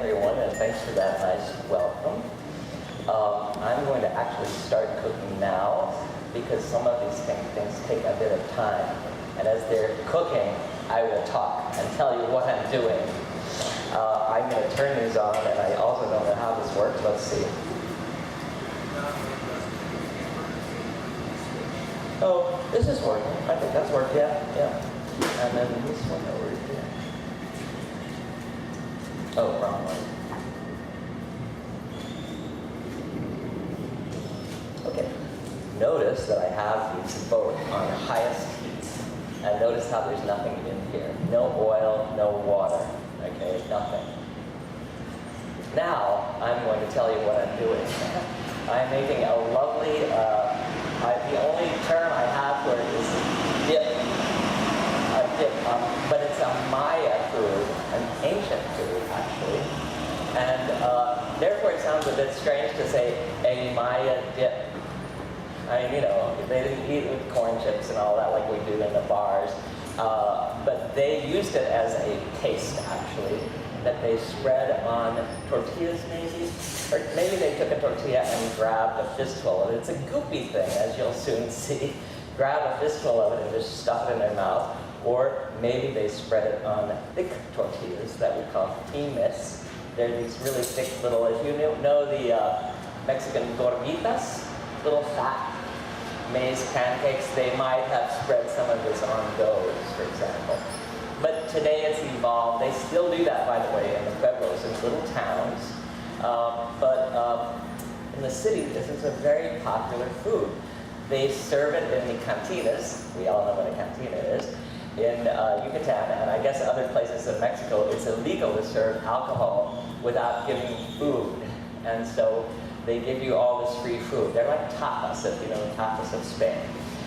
everyone, and thanks for that nice welcome. I'm going to actually start cooking now because some of these things take a bit of time. And as they're cooking, I will talk and tell you what I'm doing. I'm going to turn these on, and I also don't know how this works. Let's see. Oh, this is working. I think that's worked, yeah. And then this one over here. Oh, wrong one. Okay. Notice that I have these both on highest heat. And notice how there's nothing in here. No oil, no water. Okay, nothing. Now, I'm going to tell you what I'm doing. I'm making a lovely, the only term I have for it is dip. A dip, but it's a Maya food, an ancient food, actually. And therefore it sounds a bit strange to say a Maya dip. I mean, you know, they didn't eat it with corn chips and all that like we do in the bars. But they used it as a paste, actually, that they spread on tortillas, maybe? Or maybe they took a tortilla and grabbed a fistful of it. It's a goopy thing, as you'll soon see. Grab a fistful of it and just stuff it in their mouth. Or maybe they spread it on thick tortillas that we call times. They're these really thick little, if you know the Mexican gorditas, little fat maize pancakes, they might have spread some of this on those, for example. But today it's evolved. They still do that, by the way, in the pueblos, in little towns. But in the city, this is a very popular food. They serve it in the cantinas. We all know what a cantina is. In Yucatan, and I guess other places in Mexico, it's illegal to serve alcohol without giving food. And so they give you all this free food. They're like tapas, if you know tapas of Spain.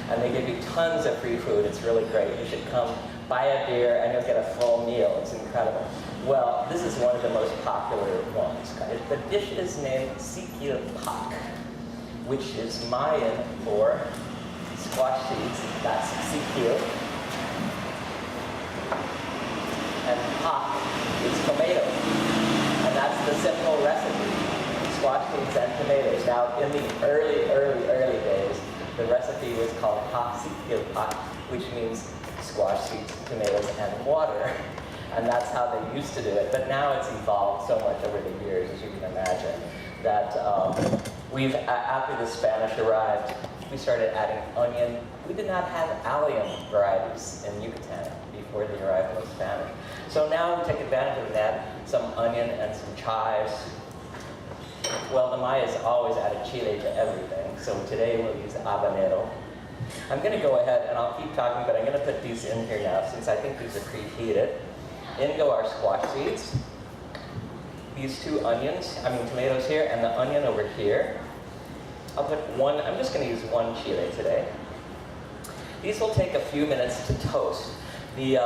And they give you tons of free food. It's really great. You should come buy a beer and you'll get a full meal. It's incredible. Well, this is one of the most popular ones. The dish is named sikil pak, which is Mayan for squash seeds. That's sikil. And pak is tomato. And that's the simple recipe. Squash seeds and tomatoes. Now, in the early days, the recipe was called pak sikil pak, which means squash seeds, tomatoes, and water. And that's how they used to do it. But now it's evolved so much over the years, as you can imagine, that after the Spanish arrived, we started adding onion. We did not have allium varieties in Yucatan before the arrival of Spanish. So now we take advantage of that, some onion and some chives. Well, the Mayas always added chile to everything, so today we'll use habanero. I'm going to go ahead and I'll keep talking, but I'm going to put these in here now since I think these are preheated. In go our squash seeds. These two tomatoes here, and the onion over here. I'll put one, I'm just going to use one chile today. These will take a few minutes to toast. The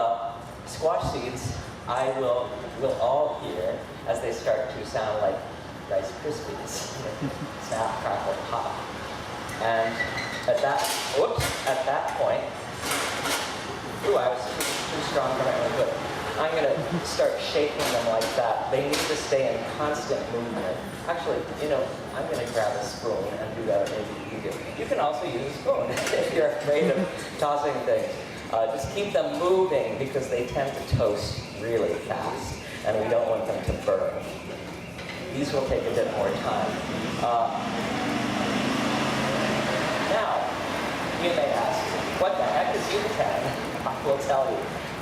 squash seeds we'll all hear as they start to sound like Rice Krispies. Snap, crackle, pop. And at that point, I was too strong for my own good. I'm going to start shaking them like that. They need to stay in constant movement. Actually, I'm going to grab a spoon and do that maybe easier. You can also use a spoon if you're afraid of tossing things. Just keep them moving because they tend to toast really fast, and we don't want them to burn. These will take a bit more time. Now, you may ask, what the heck is Yucatan? I will tell you.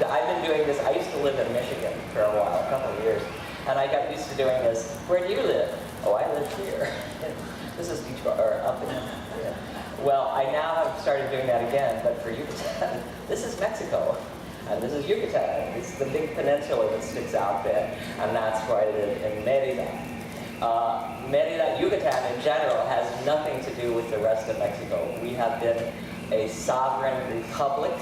I've been doing this. I used to live in Michigan for a while, a couple of years, and I got used to doing this. Where do you live? Oh, I live here. This is Detroit, or up in here. Well, I now have started doing that again, but for Yucatan, this is Mexico, and this is Yucatan. It's the big peninsula that sticks out there, and that's where I live in Mérida. Mérida, Yucatan in general, has nothing to do with the rest of Mexico. We have been a sovereign republic,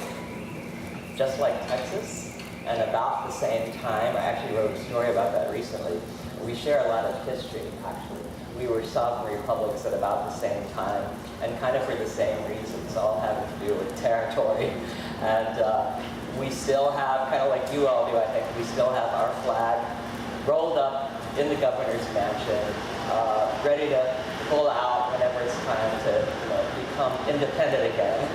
just like Texas, and about the same time. I actually wrote a story about that recently. We share a lot of history, actually. We were sovereign republics at about the same time, and kind of for the same reasons, all having to do with territory. And we still have, kind of like you all do, I think, we still have our flag rolled up in the governor's mansion, ready to pull out whenever it's time to become independent again.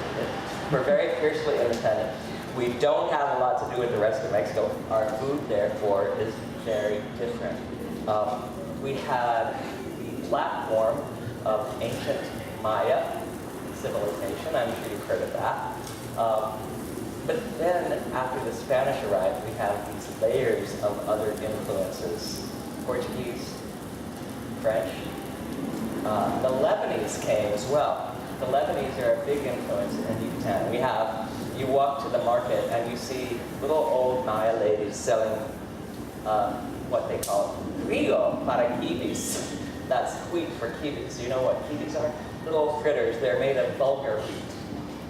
We're very fiercely independent. We don't have a lot to do with the rest of Mexico. Our food, therefore, is very different. We had the platform of ancient Maya civilization. I'm sure you've heard of that. But then, after the Spanish arrived, we have these layers of other influences. Portuguese, French. The Lebanese came as well. The Lebanese are a big influence in Yucatan. You walk to the market and you see little old Maya ladies selling what they call trigo para kibis. That's wheat for kibis. You know what kibis are? Little fritters. They're made of bulgur wheat.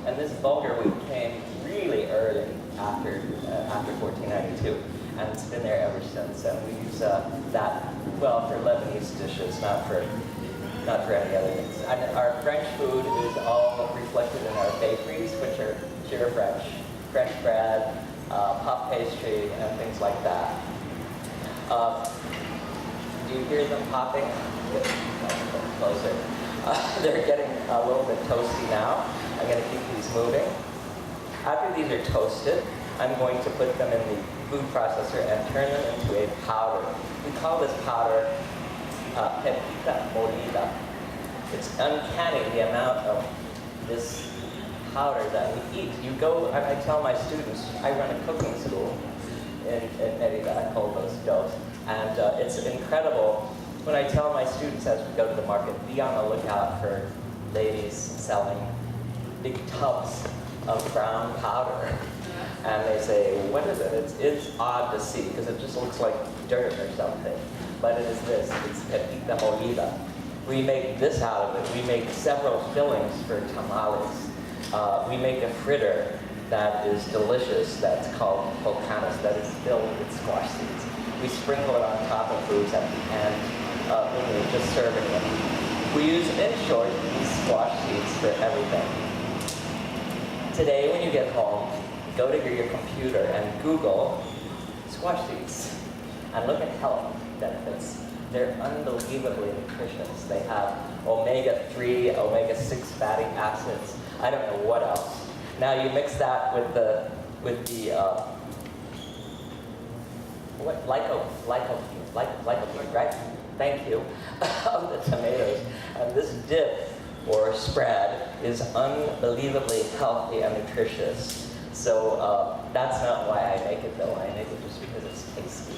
And this bulgur wheat came really early after 1492. And it's been there ever since. And we use that, well, for Lebanese dishes, not for any other things. And our French food is all reflected in our bakeries, which are pure French bread, puff pastry, and things like that. Do you hear them popping? Closer. They're getting a little bit toasty now. I'm going to keep these moving. After these are toasted, I'm going to put them in the food processor and turn them into a powder. We call this powder pepita molida. It's uncanny the amount of this powder that we eat. You go, I tell my students, I run a cooking school in Merida, I call those doughs, and it's incredible when I tell my students as we go to the market, be on the lookout for ladies selling big tubs of brown powder. And they say, what is it? It's odd to see because it just looks like dirt or something. But it is this, it's pepita molida. We make this out of it. We make several fillings for tamales. We make a fritter that is delicious, that's called volcanes, that is filled with squash seeds. We sprinkle it on top of foods at the end when we're just serving them. We use, in short, these squash seeds for everything. Today, when you get home, go to your computer and Google squash seeds and look at health benefits. They're unbelievably nutritious. They have omega-3, omega-6 fatty acids. I don't know what else. Now you mix that with the lycopene, right? Thank you, of the tomatoes. And this dip or spread is unbelievably healthy and nutritious. So that's not why I make it though. I make it just because it's tasty.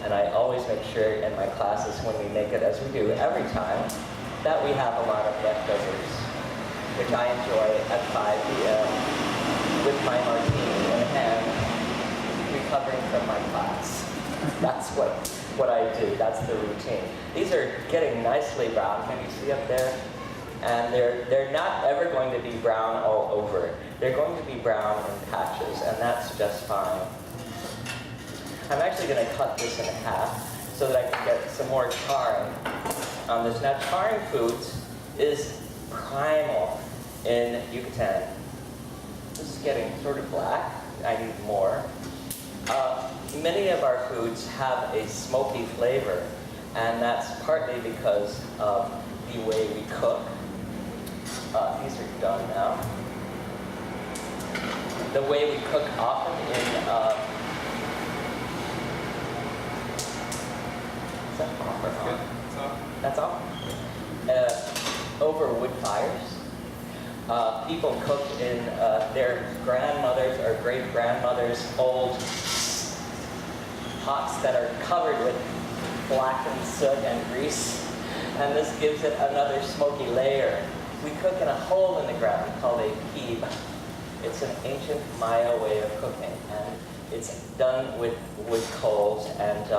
And I always make sure in my classes when we make it, as we do every time, that we have a lot of leftovers, which I enjoy at 5 p.m. with my martini in hand, recovering from my class. That's what I do. That's the routine. These are getting nicely brown. Can you see up there? And they're not ever going to be brown all over. They're going to be brown in patches, and that's just fine. I'm actually going to cut this in half so that I can get some more charring on this. Now, charring foods is primal in Yucatan. This is getting sort of black. I need more. Many of our foods have a smoky flavor, and that's partly because of the way we cook. These are done now. The way we cook often in is that off or on? That's off. Over wood fires. People cook in their grandmothers' or great-grandmothers' old pots that are covered with blackened soot and grease. And this gives it another smoky layer. We cook in a hole in the ground called a pib. It's an ancient Maya way of cooking, and it's done with wood coals, and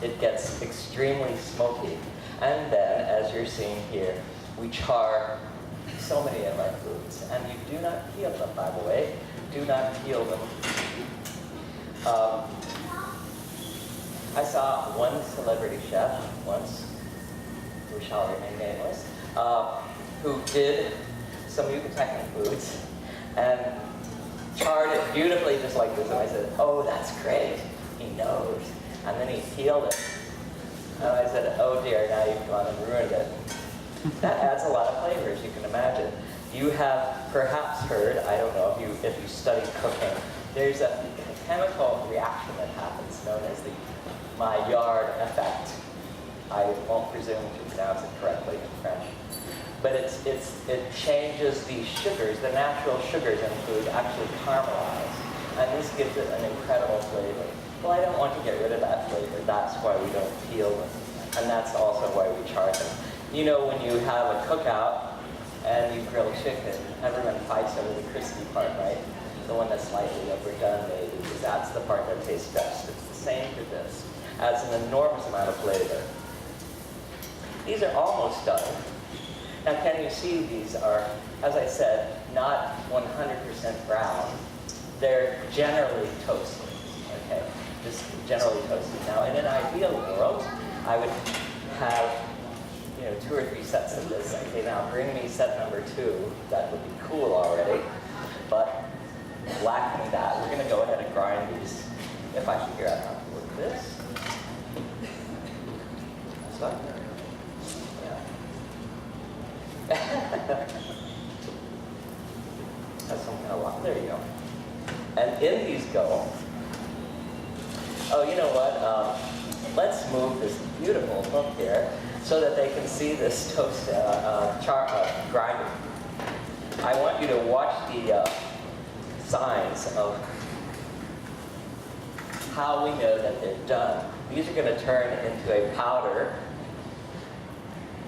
it gets extremely smoky. And then, as you're seeing here, we char so many of our foods, and you do not peel them, by the way. Do not peel them. I saw one celebrity chef once, who shall remain nameless, who did some Yucatecan foods and charred it beautifully just like this. And I said, oh, that's great. He knows. And then he peeled it. And I said, oh dear, now you've gone and ruined it. That adds a lot of flavor, as you can imagine. You have perhaps heard, I don't know if you study cooking, there's a chemical reaction that happens known as the Maillard effect. I won't presume to pronounce it correctly in French. But it changes the sugars, the natural sugars in food actually caramelize. And this gives it an incredible flavor. Well, I don't want to get rid of that flavor. That's why we don't peel them. And that's also why we char them. You know, when you have a cookout and you grill chicken, everyone fights over the crispy part, right? The one that's slightly overdone, maybe, because that's the part that tastes best. It's the same for this. Adds an enormous amount of flavor. These are almost done. Now, can you see these are, as I said, not 100% brown. They're generally toasted, okay? Just generally toasted. Now, in an ideal world, I would have, 2 or 3 sets of this. Okay, now bring me set number 2. That would be cool already. But lacking that, we're going to go ahead and grind these. If I can figure out how to work this. So, yeah. That's some kind of lock. There you go. And in these go. Oh, you know what? Let's move this beautiful hook here so that they can see this toast grinder. I want you to watch the signs of how we know that they're done. These are going to turn into a powder.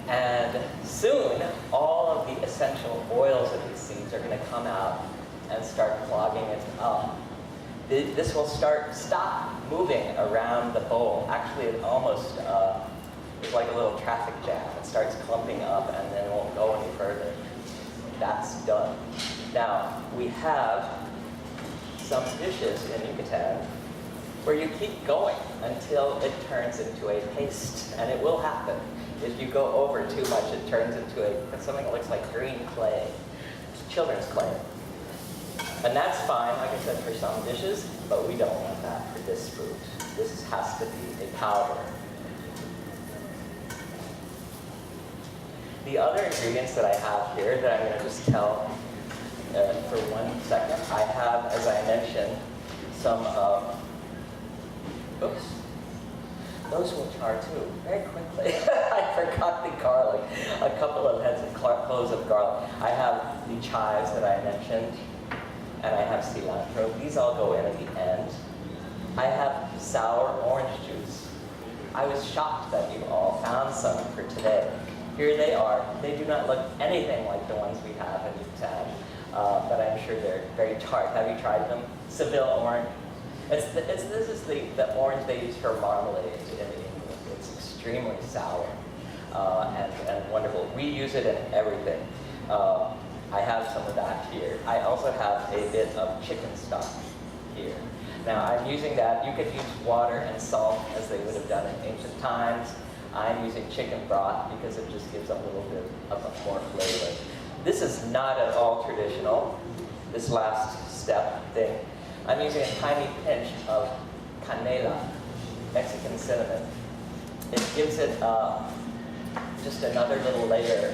And soon, all of the essential oils of these seeds are going to come out and start clogging it up. This will stop moving around the bowl. Actually, it almost is like a little traffic jam. It starts clumping up and then it won't go any further. That's done. Now, we have some dishes in Yucatan where you keep going until it turns into a paste, and it will happen. If you go over too much, it turns into something that looks like green clay. It's children's clay. And that's fine, like I said, for some dishes, but we don't want that for this food. This has to be a powder. The other ingredients that I have here that I'm going to just tell for 1 second, I have, as I mentioned, some, oops, those will char too, very quickly. I forgot the garlic, a couple of heads of cloves of garlic. I have the chives that I mentioned, and I have cilantro. These all go in at the end. I have sour orange juice. I was shocked that you all found some for today. Here they are. They do not look anything like the ones we have in Yucatan, but I'm sure they're very tart. Have you tried them? Seville orange. This is the orange they use for marmalade in England. It's extremely sour and wonderful. We use it in everything. I have some of that here. I also have a bit of chicken stock here. Now I'm using that. You could use water and salt as they would have done in ancient times. I'm using chicken broth because it just gives a little bit of a more flavor. This is not at all traditional, this last step thing. I'm using a tiny pinch of canela, Mexican cinnamon. It gives it just another little layer.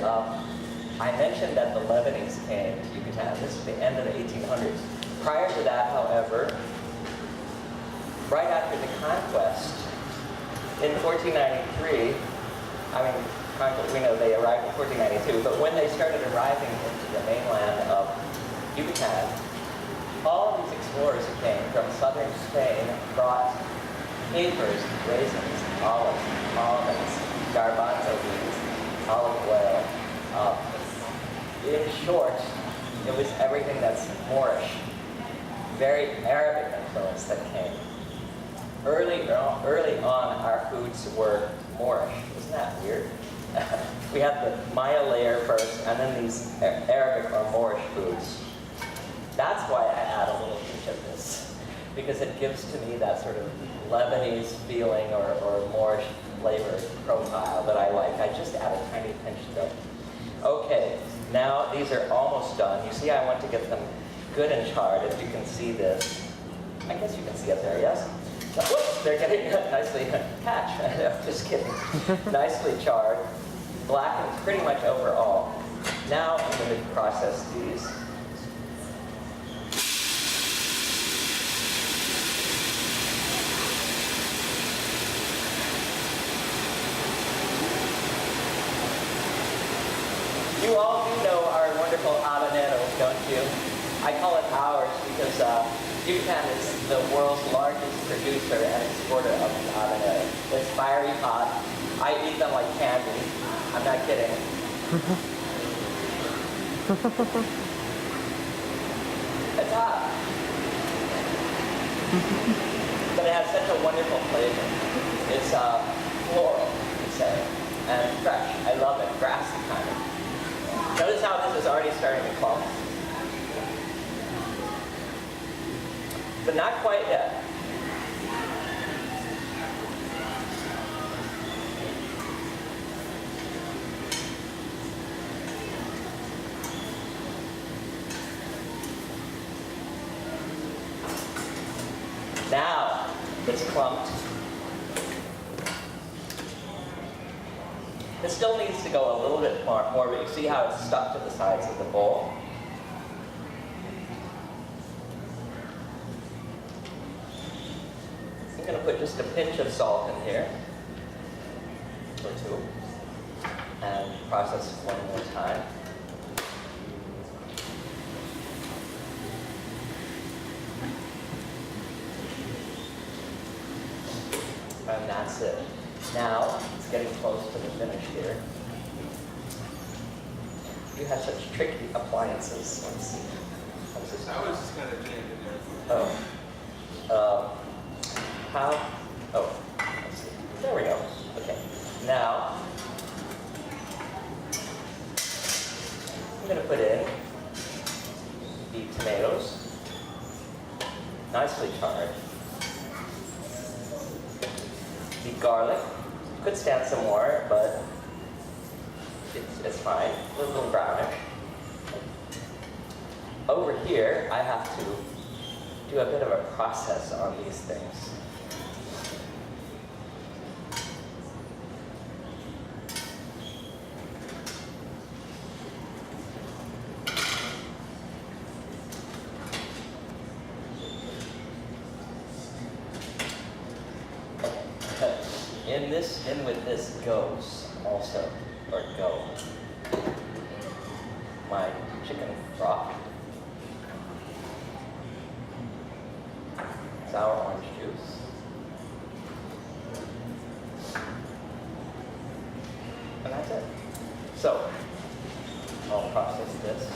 I mentioned that the Lebanese came to Yucatan. This is the end of the 1800s. Prior to that, however, right after the conquest, in 1493, we know they arrived in 1492, but when they started arriving into the mainland of Yucatan, all of these explorers who came from southern Spain brought capers, raisins, olives, almonds, garbanzo beans, olive oil. In short, it was everything that's Moorish, very Arabic influence that came. Early on, our foods were Moorish. Isn't that weird? We had the Maya layer first, and then these Arabic or Moorish foods. That's why I add a little pinch of this, because it gives to me that sort of Lebanese feeling or Moorish flavor profile that I like. I just add a tiny pinch to it. Okay, now these are almost done. You see, I want to get them good and charred. If you can see this, I guess you can see up there, yes? Whoops, they're getting nicely hatched. I'm just kidding. Nicely charred. Blackened pretty much overall. Now I'm going to process these. You all do know our wonderful habanero, don't you? I call it ours because Yucatan is the world's largest producer and exporter of habanero. It's fiery hot. I eat them like candy. I'm not kidding. It's hot. But it has such a wonderful flavor. It's floral, you say, and fresh. I love it, grassy kind of. Notice how this is already starting to clump. But not quite yet. Now it's clumped. It still needs to go a little bit more, but you see how it's stuck to the sides of the bowl? I'm going to put just a pinch of salt in here, or two, and process one more time. And that's it. Now, it's getting close to the finish here. You have such tricky appliances. Let's see. I was just kind of jammed in there. Oh. Let's see. There we go. Okay. Now, I'm going to put in the tomatoes, nicely charred. The garlic. Could stand some more, but it's fine. A little brownish. Over here, I have to do a bit of a process on these things. In with this goes also, or go, my chicken broth, sour orange juice, and that's it. So, I'll process this.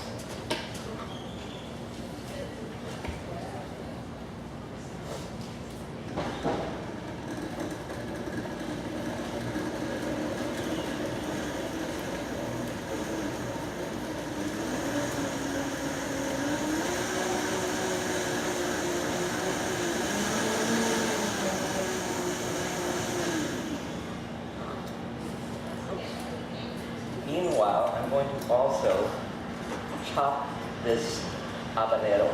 Meanwhile, I'm going to also chop this habanero.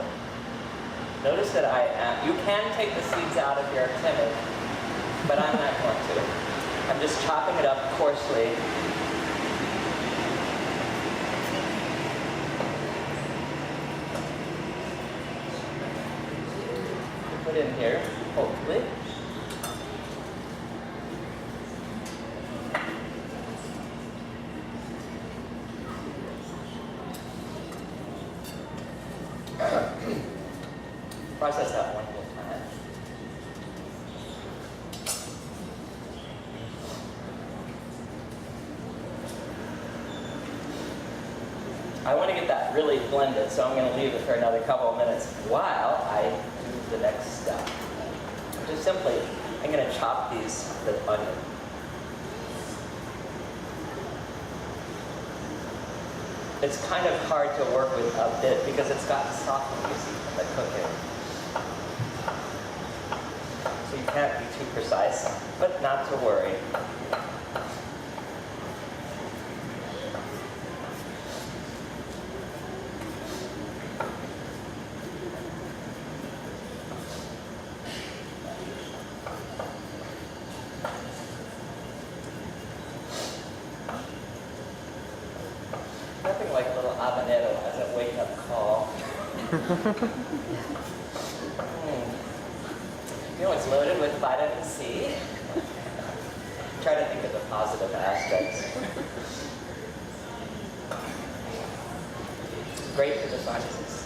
Notice that you can take the seeds out if you're timid, but I'm not going to. I'm just chopping it up coarsely. Put in here, hopefully. Process that one more time. I want to get that really blended, so I'm going to leave it for another couple of minutes while I do the next step. Just simply, I'm going to chop the onion. It's kind of hard to work with a bit because it's got softness in the cooking. So you can't be too precise, but not to worry. like a little habanero as a wake-up call. You know, it's loaded with vitamin C. Try to think of the positive aspects. Great for the sinuses.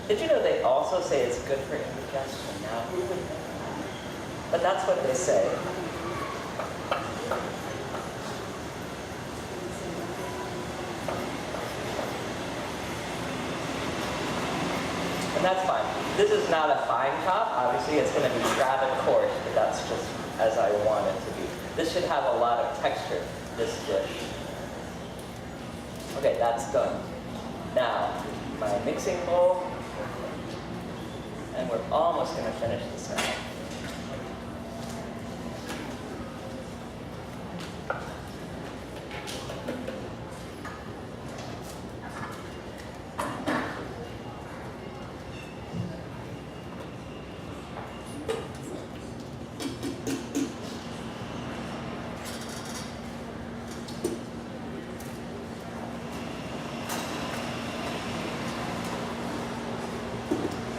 Did you know they also say it's good for indigestion? Now, who would know that? But that's what they say. And that's fine. This is not a fine chop. Obviously, it's going to be rather coarse, but that's just as I want it to be. This should have a lot of texture, this dish. Okay, that's done. Now, my mixing bowl. And we're almost going to finish this now.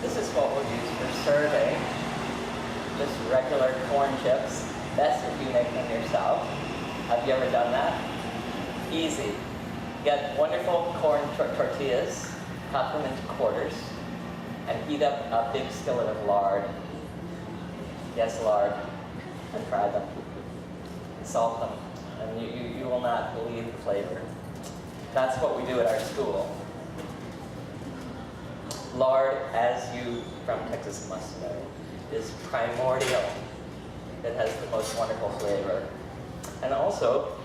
This is what we'll use for serving. Just regular corn chips. Best if you make them yourself. Have you ever done that? Easy. Get wonderful corn tortillas, cut them into quarters, and heat up a big skillet of lard. Yes, lard. And fry them. Salt them. And you will not believe the flavor. That's what we do at our school. Lard, as you from Texas must know, is primordial. It has the most wonderful flavor. And also,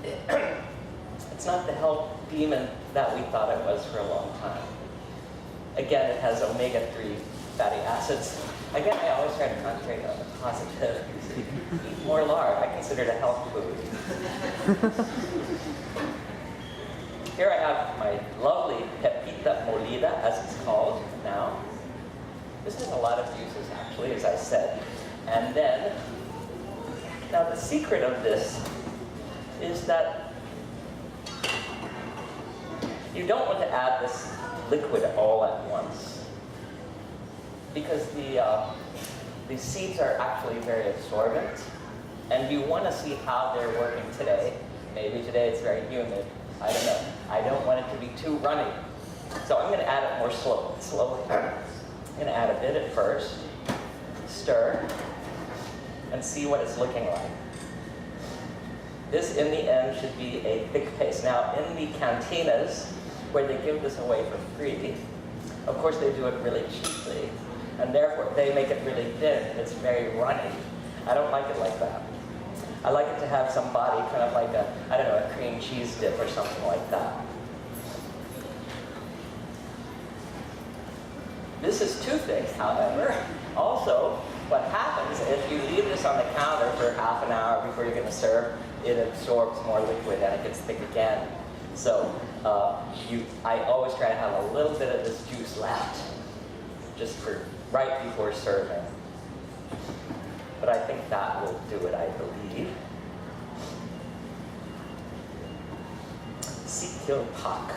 it's not the health demon that we thought it was for a long time. Again, it has omega-3 fatty acids. Again, I always try to concentrate on the positive. Eat more lard. I consider it a health food. Here I have my lovely pepita molida, as it's called now. This has a lot of juices, actually, as I said. And then, now the secret of this is that you don't want to add this liquid all at once, because the seeds are actually very absorbent, and you want to see how they're working today. Maybe today it's very humid. I don't know. I don't want it to be too runny. So I'm going to add it more slowly. I'm going to add a bit at first, stir, and see what it's looking like. This, in the end, should be a thick paste. Now, in the cantinas, where they give this away for free, of course they do it really cheaply, and therefore they make it really thin. It's very runny. I don't like it like that. I like it to have some body, kind of like a, I don't know, a cream cheese dip or something like that. This is too thick, however. Also, what happens if you leave this on the counter for half an hour before you're going to serve, it absorbs more liquid and it gets thick again. So I always try to have a little bit of this juice left, just for right before serving. But I think that will do it, I believe. Sikil Pak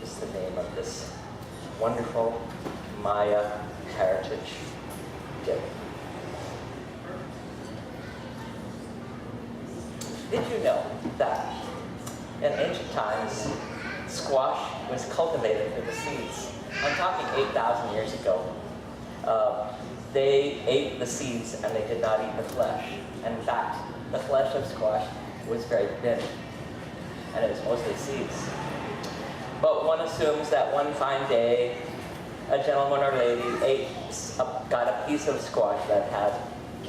is the name of this wonderful Maya heritage dip. Did you know that in ancient times, squash was cultivated for the seeds? I'm talking 8,000 years ago. They ate the seeds and they did not eat the flesh. And in fact, the flesh of squash was very thin, and it was mostly seeds. But one assumes that one fine day, a gentleman or lady got a piece of squash that had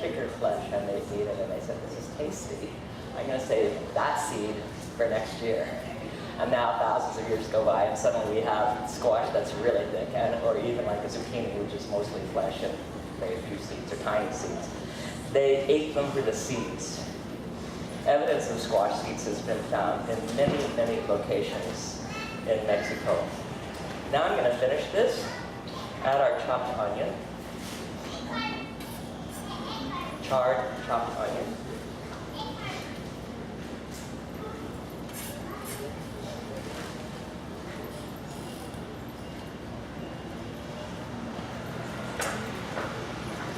thicker flesh, and they ate it, and they said, "This is tasty. I'm going to save that seed for next year." And now thousands of years go by, and suddenly we have squash that's really thick, or even like a zucchini, which is mostly flesh and very few seeds, or tiny seeds. They ate them for the seeds. Evidence of squash seeds has been found in many, many locations in Mexico. Now I'm going to finish this Add our chopped onion. Charred chopped onion.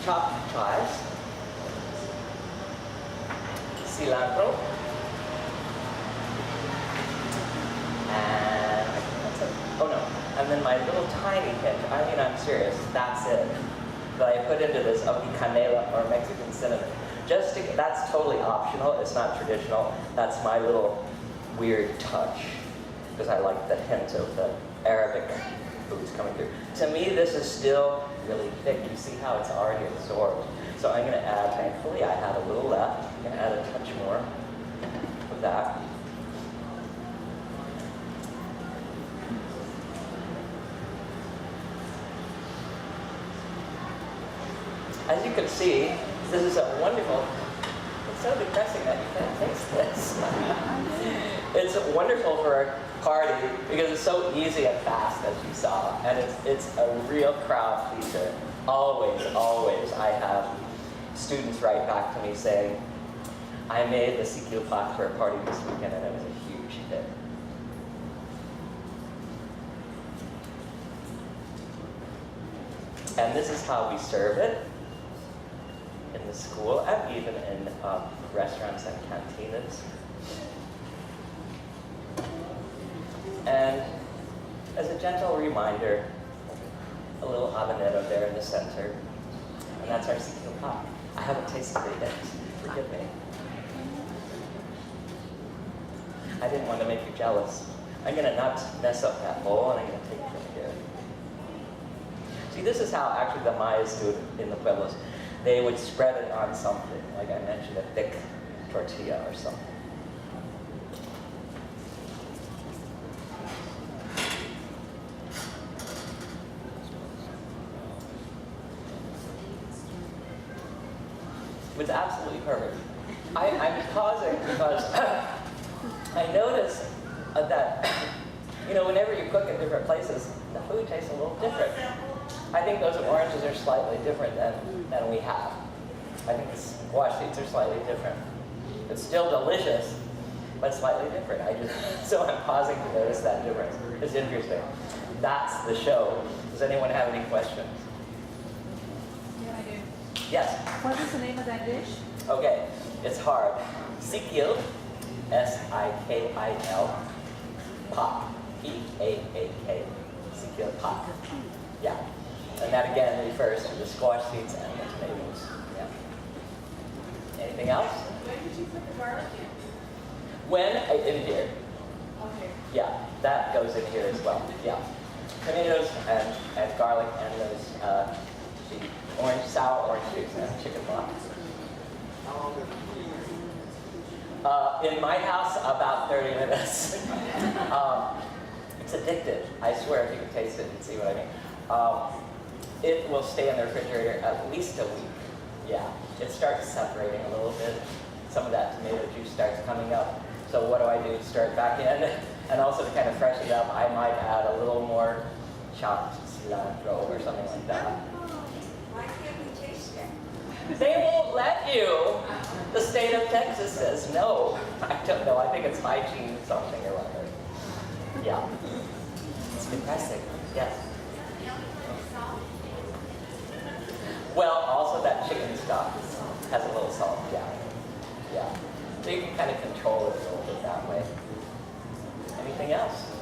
Chopped chives. Cilantro. And I think that's it. Oh no. And then my little tiny hint, I mean I'm serious, that's it. That I put into this of the canela or Mexican cinnamon. Just to, that's totally optional, it's not traditional. That's my little weird touch. Because I like the hint of the Arabic foods coming through. To me, this is still really thick. You see how it's already absorbed. So I'm gonna add, thankfully I have a little left. I'm gonna add a touch more of that. As you can see, this is a wonderful, it's so depressing that you can't taste this. It's wonderful for a party because it's so easy and fast, as you saw, and it's a real crowd pleaser. Always, always, I have students write back to me saying, I made the CQ plaque for a party this weekend and it was a huge hit. And this is how we serve it in the school and even in restaurants and cantinas. And as a gentle reminder, a little habanero there in the center. And that's our CQ plaque. I haven't tasted it yet, forgive me. I didn't want to make you jealous. I'm gonna not mess up that bowl and I'm gonna take it from here. See, this is how actually the Mayas do it in the pueblos. They would spread it on something, like I mentioned, a thick tortilla or something. It's absolutely perfect. I'm pausing because I notice that, whenever you cook in different places, the food tastes a little different. I think those oranges are slightly different than we have. I think the squash seeds are slightly different. It's still delicious, but slightly different. So I'm pausing to notice that difference. It's interesting. That's the show. Does anyone have any questions? Yeah, I do. Yes? What is the name of that dish? Okay, it's hard. Sikil, S-I-K-I-L, pak, P-A-A-K, Sikil pak. Yeah. And that again refers to the squash seeds and the tomatoes. Yeah. Anything else? When did you put the garlic in? When? In here. Okay. Yeah, that goes in here as well. Yeah. Tomatoes and garlic and those the sour orange juice and chicken broth. In my house, about 30 minutes. It's addictive. I swear, if you can taste it and see what I mean. It will stay in the refrigerator at least a week. Yeah, it starts separating a little bit. Some of that tomato juice starts coming up. So what do? Stir it back in. And also to kind of freshen it up, I might add a little more chopped cilantro or something like that. Why can't we taste it? They won't let you. The state of Texas says no. I don't know. I think it's hygiene something or other. Yeah. It's depressing. Yes. Well, also that chicken stock has a little salt. Yeah. Yeah. So you can kind of control it a little bit that way. Anything else?